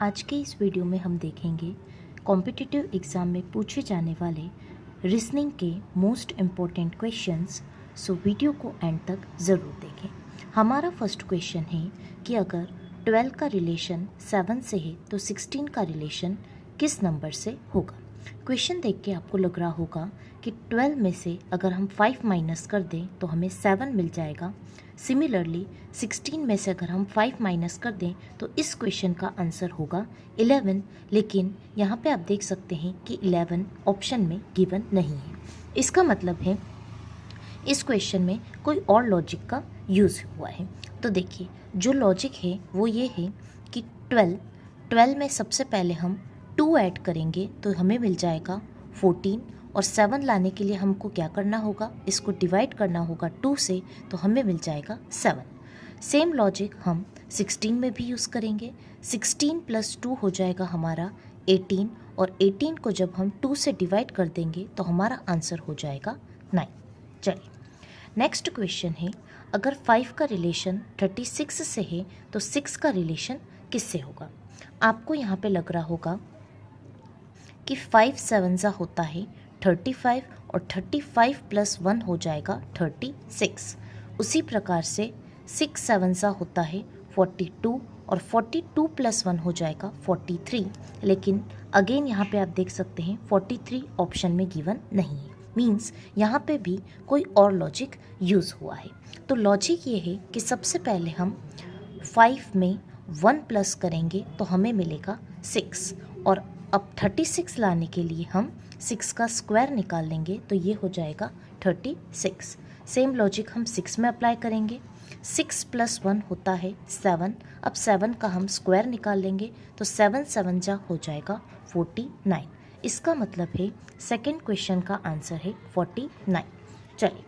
आज के इस वीडियो में हम देखेंगे कॉम्पिटिटिव एग्ज़ाम में पूछे जाने वाले रीजनिंग के most important questions. So video को एंड तक ज़रूर देखें। हमारा फर्स्ट क्वेश्चन है कि अगर 12 का रिलेशन 7 से है तो 16 का रिलेशन किस नंबर से होगा। क्वेश्चन देख के आपको लग रहा होगा कि 12 में से अगर हम 5 माइनस कर दें तो हमें 7 मिल जाएगा। सिमिलरली 16 में से अगर हम 5 माइनस कर दें तो इस क्वेश्चन का आंसर होगा 11। लेकिन यहाँ पे आप देख सकते हैं कि 11 ऑप्शन में गिवन नहीं है। इसका मतलब है इस क्वेश्चन में कोई और लॉजिक का यूज़ हुआ है। तो देखिए, जो लॉजिक है वो ये है कि 12 में सबसे पहले हम 2 ऐड करेंगे तो हमें मिल जाएगा 14, और 7 लाने के लिए हमको क्या करना होगा, इसको डिवाइड करना होगा 2 से, तो हमें मिल जाएगा 7। सेम लॉजिक हम 16 में भी यूज़ करेंगे। 16 + 2 हो जाएगा हमारा 18, और 18 को जब हम 2 से डिवाइड कर देंगे तो हमारा आंसर हो जाएगा 9। चलिए नेक्स्ट क्वेश्चन है, अगर 5 का रिलेशन 36 से है तो 6 का रिलेशन किससे होगा। आपको यहाँ पे लग रहा होगा कि 5 7 होता है 35, और 35 + 1 हो जाएगा 36। उसी प्रकार से 6 7 होता है 42, और 42 + 1 हो जाएगा 43। लेकिन अगेन यहाँ पे आप देख सकते हैं 43 ऑप्शन में गिवन नहीं है। मीन्स यहाँ पे भी कोई और लॉजिक यूज़ हुआ है। तो लॉजिक ये है कि सबसे पहले हम 5 में 1 प्लस करेंगे तो हमें मिलेगा 6, और अब 36 लाने के लिए हम 6 का स्क्वायर निकाल लेंगे तो ये हो जाएगा 36। सेम लॉजिक हम 6 में अप्लाई करेंगे। 6 + 1 होता है 7। अब 7 का हम स्क्वायर निकाल लेंगे तो 7 7 जा हो जाएगा 49। इसका मतलब है सेकंड क्वेश्चन का आंसर है 49। चलिए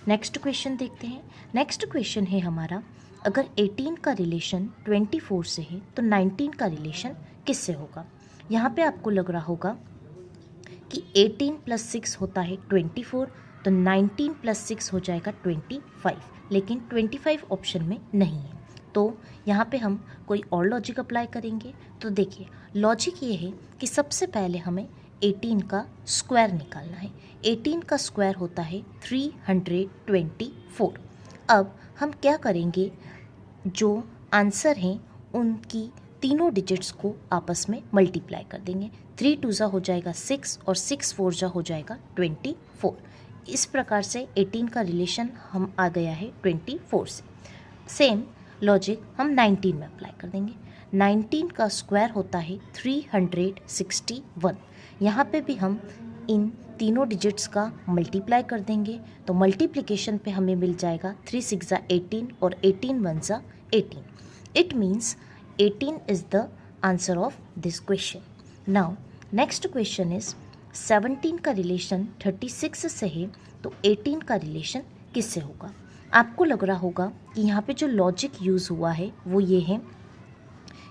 नेक्स्ट क्वेश्चन देखते हैं। नेक्स्ट क्वेश्चन है हमारा, अगर 18 का रिलेशन 24 से है तो 19 का रिलेशन किससे होगा। यहाँ पे आपको लग रहा होगा कि 18 + 6 होता है 24, तो 19 + 6 हो जाएगा 25। लेकिन 25 ऑप्शन में नहीं है, तो यहाँ पे हम कोई और लॉजिक अप्लाई करेंगे। तो देखिए, लॉजिक ये है कि सबसे पहले हमें 18 का स्क्वायर निकालना है। 18 का स्क्वायर होता है 324। अब हम क्या करेंगे, जो आंसर हैं उनकी तीनों डिजिट्स को आपस में मल्टीप्लाई कर देंगे। 3 2 जा हो जाएगा 6, और 6 4 जा हो जाएगा 24। इस प्रकार से 18 का रिलेशन हम आ गया है 24 से। सेम लॉजिक हम 19 में अप्लाई कर देंगे। 19 का स्क्वायर होता है 361। यहाँ पे भी हम इन तीनों डिजिट्स का मल्टीप्लाई कर देंगे, तो मल्टीप्लिकेशन पे हमें मिल जाएगा 3 6 जा 18, और 18 1 जा 18। It means 18 is the answer of this question. Now next question is, 17 का रिलेशन 36 से है तो 18 का रिलेशन किससे होगा। आपको लग रहा होगा कि यहाँ पे जो लॉजिक यूज़ हुआ है वो ये है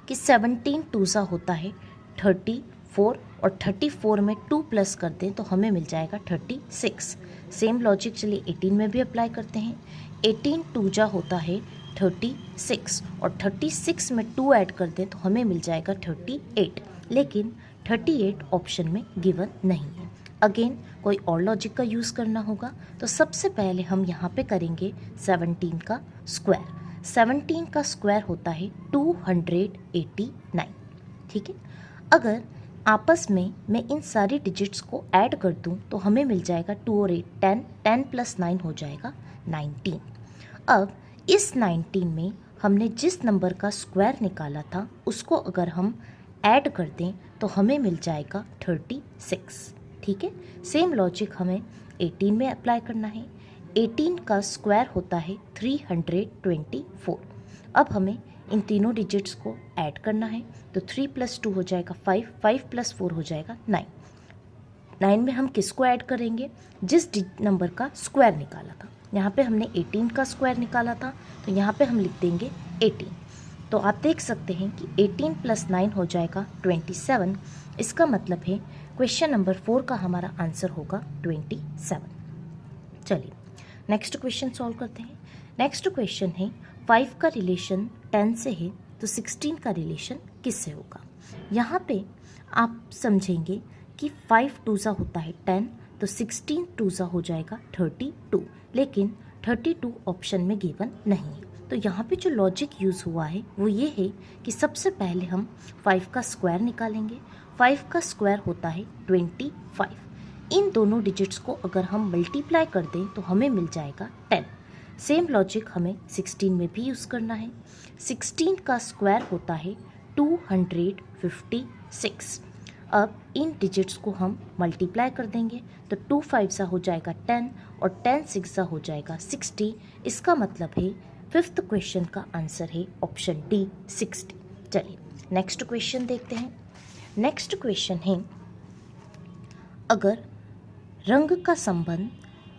कि 17 2 जा होता है 34, और 34 में 2 प्लस कर दें तो हमें मिल जाएगा 36। सेम लॉजिक चलिए 18 में भी अप्लाई करते हैं। 18 2 जा होता है 36, और 36 में 2 ऐड कर दें तो हमें मिल जाएगा 38। लेकिन 38 ऑप्शन में गिवन नहीं है। अगेन कोई और लॉजिक का यूज़ करना होगा। तो सबसे पहले हम यहाँ पे करेंगे 17 का स्क्वायर। 17 का स्क्वायर होता है 289। ठीक है, अगर आपस में मैं इन सारी डिजिट्स को ऐड कर दूं तो हमें मिल जाएगा 2 और 8 10, 10 + 9 हो जाएगा 19। अब इस 19 में हमने जिस नंबर का स्क्वायर निकाला था उसको अगर हम ऐड कर दें तो हमें मिल जाएगा 36। ठीक है, सेम लॉजिक हमें 18 में अप्लाई करना है। 18 का स्क्वायर होता है 324। अब हमें इन तीनों डिजिट्स को ऐड करना है, तो 3 + 2 हो जाएगा 5, 5 + 4 हो जाएगा 9। 9 में हम किसको ऐड करेंगे, जिस नंबर का स्क्वायर निकाला था। यहाँ पे हमने 18 का स्क्वायर निकाला था, तो यहाँ पे हम लिख देंगे 18। तो आप देख सकते हैं कि 18 + 9 हो जाएगा 27। इसका मतलब है क्वेश्चन नंबर 4 का हमारा आंसर होगा 27। चलिए नेक्स्ट क्वेश्चन सॉल्व करते हैं। नेक्स्ट क्वेश्चन है, 5 का रिलेशन 10 से है तो 16 का रिलेशन किससे होगा। यहाँ पे आप समझेंगे कि 5 टूज़ा होता है 10, तो 16 टूज़ा हो जाएगा 32, लेकिन 32 ऑप्शन में गिवन नहीं है। तो यहाँ पे जो लॉजिक यूज़ हुआ है वो ये है कि सबसे पहले हम 5 का स्क्वायर निकालेंगे। 5 का स्क्वायर होता है 25। इन दोनों डिजिट्स को अगर हम मल्टीप्लाई कर दें तो हमें मिल जाएगा 10। सेम लॉजिक हमें 16 में भी यूज़ करना है। 16 का स्क्वायर होता है 256। अब इन डिजिट्स को हम मल्टीप्लाई कर देंगे तो 2 5 हो जाएगा 10 और 10 6 हो जाएगा 60। इसका मतलब है फिफ्थ क्वेश्चन का आंसर है ऑप्शन डी 60। चलिए नेक्स्ट क्वेश्चन देखते हैं। नेक्स्ट क्वेश्चन है, अगर रंग का संबंध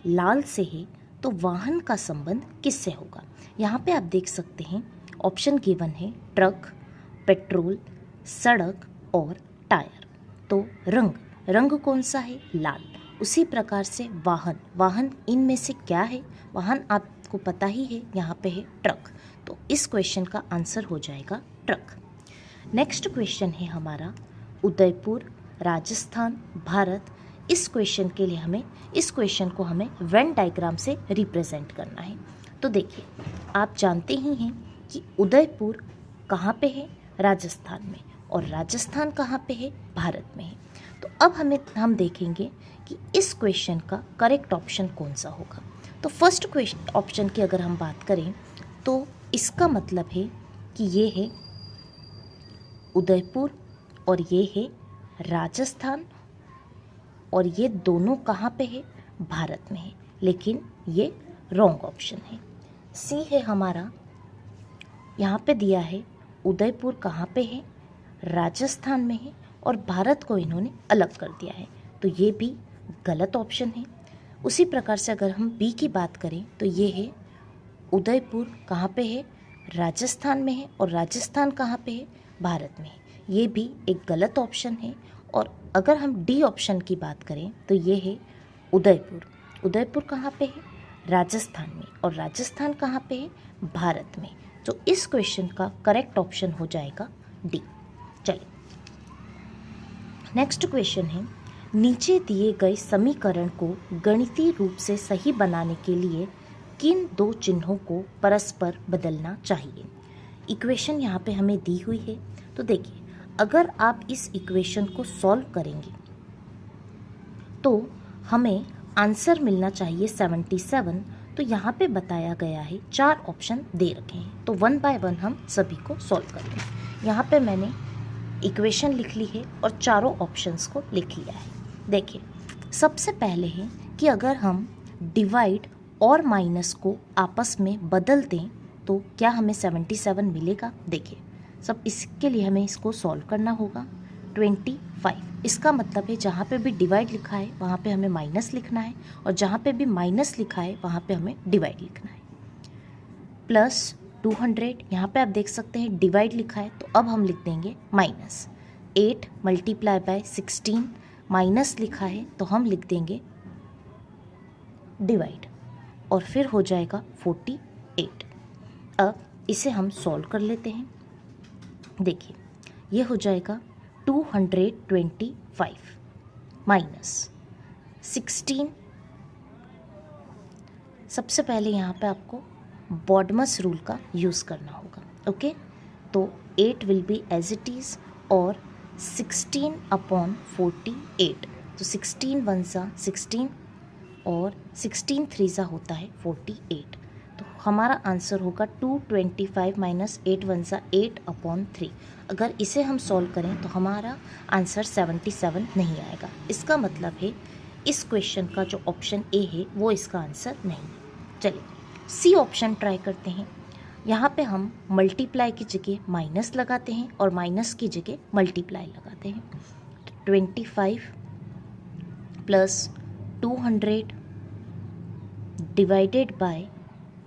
लाल से है तो वाहन का संबंध किससे होगा। यहाँ पे आप देख सकते हैं ऑप्शन गिवन है ट्रक, पेट्रोल, सड़क और टायर। तो रंग कौन सा है, लाल। उसी प्रकार से वाहन इनमें से क्या है, वाहन आपको पता ही है, यहाँ पे है ट्रक। तो इस क्वेश्चन का आंसर हो जाएगा ट्रक। नेक्स्ट क्वेश्चन है हमारा उदयपुर, राजस्थान, भारत। इस क्वेश्चन को हमें वेन डायग्राम से रिप्रेजेंट करना है। तो देखिए आप जानते ही हैं कि उदयपुर कहाँ पे है, राजस्थान में, और राजस्थान कहाँ पे है, भारत में है। तो अब हम देखेंगे कि इस क्वेश्चन का करेक्ट ऑप्शन कौन सा होगा। तो फर्स्ट क्वेश्चन ऑप्शन की अगर हम बात करें तो इसका मतलब है कि ये है उदयपुर और ये है राजस्थान, और ये दोनों कहाँ पे है, भारत में है, लेकिन ये रॉन्ग ऑप्शन है। सी है हमारा, यहाँ पे दिया है उदयपुर कहाँ पे है, राजस्थान में है, और भारत को इन्होंने अलग कर दिया है, तो ये भी गलत ऑप्शन है। उसी प्रकार से अगर हम बी की बात करें तो ये है उदयपुर कहाँ पे है, राजस्थान में है, और राजस्थान कहाँ पे है, भारत में है, ये भी एक गलत ऑप्शन है। और अगर हम डी ऑप्शन की बात करें तो ये है उदयपुर कहाँ पे है, राजस्थान में, और राजस्थान कहाँ पे है, भारत में। तो इस क्वेश्चन का करेक्ट ऑप्शन हो जाएगा डी। चलिए नेक्स्ट क्वेश्चन है, नीचे दिए गए समीकरण को गणितीय रूप से सही बनाने के लिए किन दो चिन्हों को परस्पर बदलना चाहिए। इक्वेशन यहाँ पे हमें दी हुई है। तो देखिए अगर आप इस इक्वेशन को सॉल्व करेंगे तो हमें आंसर मिलना चाहिए 77। तो यहाँ पे बताया गया है 4 ऑप्शन दे रखे हैं, तो 1 बाय 1 हम सभी को सॉल्व करेंगे। यहाँ पे मैंने इक्वेशन लिख ली है और चारों ऑप्शंस को लिख लिया है। देखिए सबसे पहले है कि अगर हम डिवाइड और माइनस को आपस में बदल दें तो क्या हमें 77 मिलेगा। देखिए सब इसके लिए हमें इसको सॉल्व करना होगा। 25, इसका मतलब है जहाँ पे भी डिवाइड लिखा है वहाँ पे हमें माइनस लिखना है, और जहाँ पे भी माइनस लिखा है वहाँ पे हमें डिवाइड लिखना है। प्लस 200, यहाँ पे आप देख सकते हैं डिवाइड लिखा है तो अब हम लिख देंगे माइनस। 8 मल्टीप्लाई बाय 16, माइनस लिखा है तो हम लिख देंगे डिवाइड, और फिर हो जाएगा 48। अब इसे हम सॉल्व कर लेते हैं। देखिए ये हो जाएगा 225 माइनस 16। सबसे पहले यहाँ पे आपको बॉडमस रूल का यूज़ करना होगा। ओके, तो 8 will be as it is, और 16/48, तो 16 1 सा 16 और 16 3 सा होता है 48। तो हमारा आंसर होगा 225 माइनस 8 1 सा 8/3। अगर इसे हम सॉल्व करें तो हमारा आंसर 77 नहीं आएगा। इसका मतलब है इस क्वेश्चन का जो ऑप्शन ए है वो इसका आंसर नहीं है। चलिए सी ऑप्शन ट्राई करते हैं। यहाँ पे हम मल्टीप्लाई की जगह माइनस लगाते हैं और माइनस की जगह मल्टीप्लाई लगाते हैं। 25 प्लस 200 डिवाइडेड बाय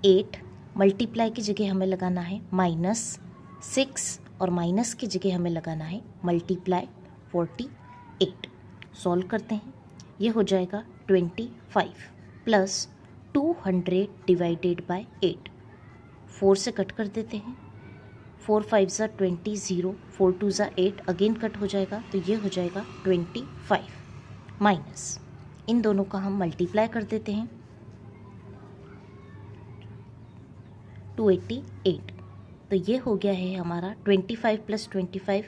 8, मल्टीप्लाई की जगह हमें लगाना है -6 और माइनस की जगह हमें लगाना है मल्टीप्लाई 48। सॉल्व करते हैं, ये हो जाएगा 25 प्लस 200 डिवाइडेड बाय 8, 4 से कट कर देते हैं, 4 5 ज़ा 20, 0 4 2 ज़ा 8, अगेन कट हो जाएगा तो ये हो जाएगा 25 माइनस, इन दोनों का हम मल्टीप्लाई कर देते हैं 288, तो ये हो गया है हमारा 25 + 25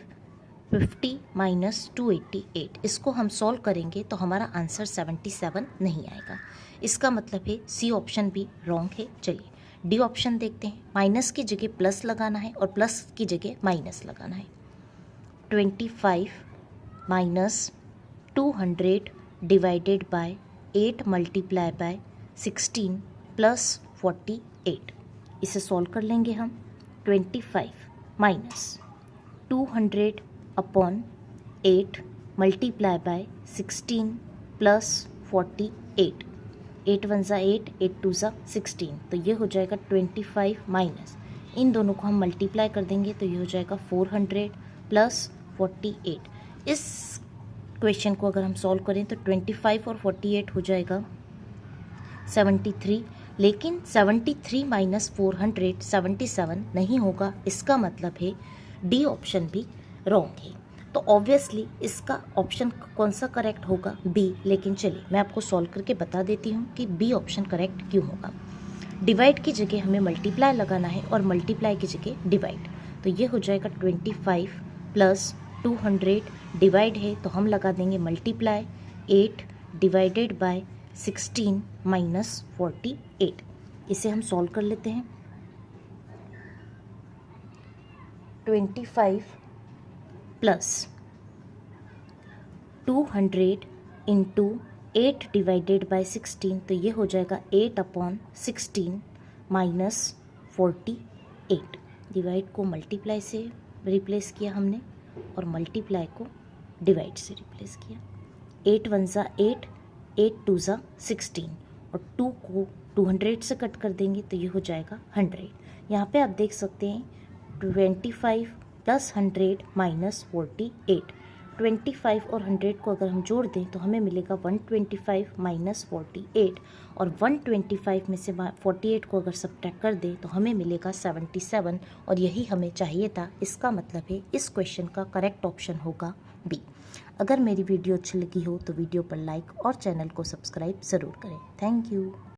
50 माइनस 288। इसको हम सॉल्व करेंगे तो हमारा आंसर 77 नहीं आएगा। इसका मतलब है सी ऑप्शन भी रॉन्ग है। चलिए डी ऑप्शन देखते हैं। माइनस की जगह प्लस लगाना है और प्लस की जगह माइनस लगाना है। 25 minus 200 divided by 8 multiply by 16 plus 48, इसे सॉल्व कर लेंगे हम। 25 minus 200 upon 8 multiply by 16 plus 48, 8 1 ज़ा 8, 8 2 ज़ा 16, तो ये हो जाएगा 25 माइनस, इन दोनों को हम मल्टीप्लाई कर देंगे तो ये हो जाएगा 400 प्लस 48। इस क्वेश्चन को अगर हम सॉल्व करें तो 25 और 48 हो जाएगा 73, लेकिन 73 माइनस 400 77 नहीं होगा। इसका मतलब है डी ऑप्शन भी रॉन्ग है। तो ऑब्वियसली इसका ऑप्शन कौन सा करेक्ट होगा? बी। लेकिन चलिए मैं आपको सॉल्व करके बता देती हूँ कि बी ऑप्शन करेक्ट क्यों होगा। डिवाइड की जगह हमें मल्टीप्लाई लगाना है और मल्टीप्लाई की जगह डिवाइड, तो ये हो जाएगा 25 प्लस 200, डिवाइड है तो हम लगा देंगे मल्टीप्लाई 8 डिवाइडेड बाय 16 माइनस 48। इसे हम सॉल्व कर लेते हैं। 25 प्लस 200 इंटू 8 डिवाइडेड बाय 16, तो ये हो जाएगा 8/16 माइनस 48। डिवाइड को मल्टीप्लाई से रिप्लेस किया हमने और मल्टीप्लाई को डिवाइड से रिप्लेस किया। 8 1 ज़ा 8, 8 2 ज़ा 16 और 2 को 200 से कट कर देंगे तो ये हो जाएगा 100। यहाँ पे आप देख सकते हैं 25 प्लस 100 माइनस 48। 25 और 100 को अगर हम जोड़ दें तो हमें मिलेगा 125 माइनस 48, और 125 में से 48 को अगर सब्ट्रैक्ट कर दें तो हमें मिलेगा 77, और यही हमें चाहिए था। इसका मतलब है इस क्वेश्चन का करेक्ट ऑप्शन होगा बी। अगर मेरी वीडियो अच्छी लगी हो तो वीडियो पर लाइक और चैनल को सब्सक्राइब ज़रूर करें। Thank you.